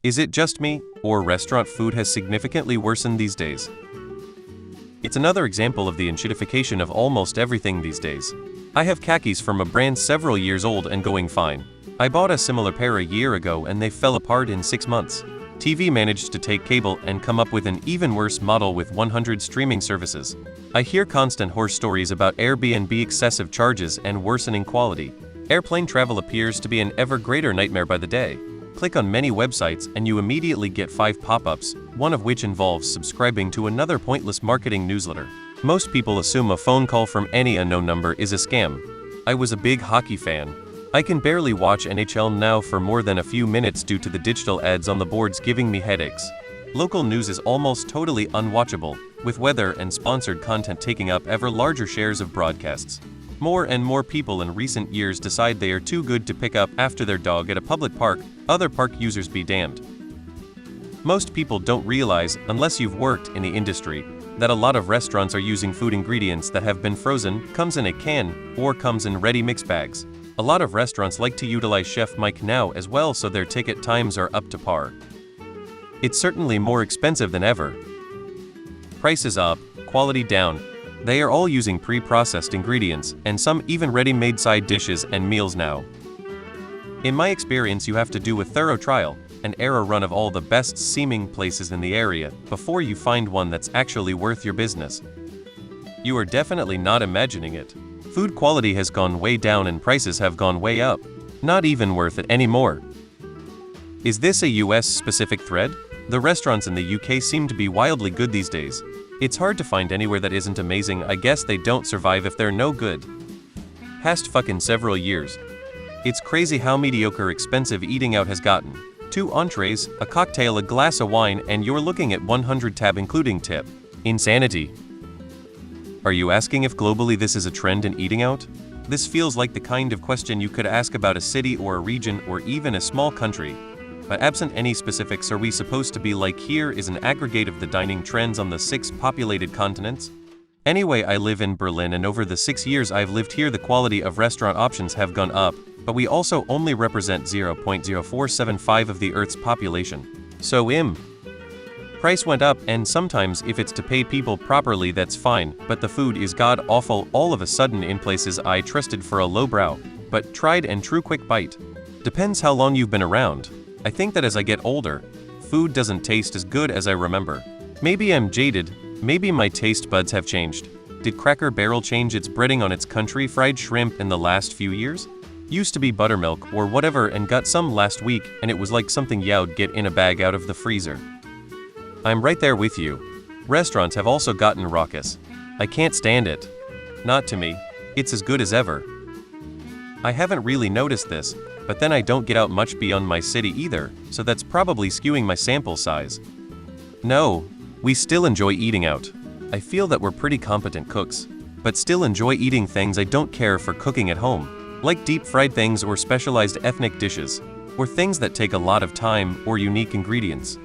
Is it just me, or restaurant food has significantly worsened these days? It's another example of the enshittification of almost everything these days. I have khakis from a brand several years old and going fine. I bought a similar pair a year ago and they fell apart in 6 months. TV managed to take cable and come up with an even worse model with 100 streaming services. I hear constant horror stories about Airbnb excessive charges and worsening quality. Airplane travel appears to be an ever greater nightmare by the day. Click on many websites and you immediately get 5 pop-ups, one of which involves subscribing to another pointless marketing newsletter. Most people assume a phone call from any unknown number is a scam. I was a big hockey fan. I can barely watch NHL now for more than a few minutes due to the digital ads on the boards giving me headaches. Local news is almost totally unwatchable, with weather and sponsored content taking up ever larger shares of broadcasts. More and more people in recent years decide they are too good to pick up after their dog at a public park, other park users be damned. Most people don't realize, unless you've worked in the industry, that a lot of restaurants are using food ingredients that have been frozen, comes in a can, or comes in ready mix bags. A lot of restaurants like to utilize Chef Mike now as well, so their ticket times are up to par. It's certainly more expensive than ever. Prices up, quality down. They are all using pre-processed ingredients, and some even ready-made side dishes and meals now. In my experience, you have to do a thorough trial and error run of all the best-seeming places in the area before you find one that's actually worth your business. You are definitely not imagining it. Food quality has gone way down and prices have gone way up. Not even worth it anymore. Is this a US-specific thread? The restaurants in the UK seem to be wildly good these days. It's hard to find anywhere that isn't amazing. I guess they don't survive if they're no good. Past fucking several years. It's crazy how mediocre expensive eating out has gotten. 2 entrees, a cocktail, a glass of wine, and you're looking at 100 tab including tip. Insanity. Are you asking if globally this is a trend in eating out? This feels like the kind of question you could ask about a city or a region or even a small country. But absent any specifics, are we supposed to be like here is an aggregate of the dining trends on the 6 populated continents? Anyway, I live in Berlin and over the 6 years I've lived here the quality of restaurant options have gone up, but we also only represent 0.0475 of the Earth's population. So price went up, and sometimes if it's to pay people properly that's fine, but the food is god awful all of a sudden in places I trusted for a lowbrow, but tried and true quick bite. Depends how long you've been around. I think that as I get older, food doesn't taste as good as I remember. Maybe I'm jaded, maybe my taste buds have changed. Did Cracker Barrel change its breading on its country fried shrimp in the last few years? Used to be buttermilk or whatever and got some last week and it was like something you'd get in a bag out of the freezer. I'm right there with you. Restaurants have also gotten raucous. I can't stand it. Not to me. It's as good as ever. I haven't really noticed this, but then I don't get out much beyond my city either, so that's probably skewing my sample size. No, we still enjoy eating out. I feel that we're pretty competent cooks, but still enjoy eating things I don't care for cooking at home, like deep-fried things or specialized ethnic dishes, or things that take a lot of time or unique ingredients.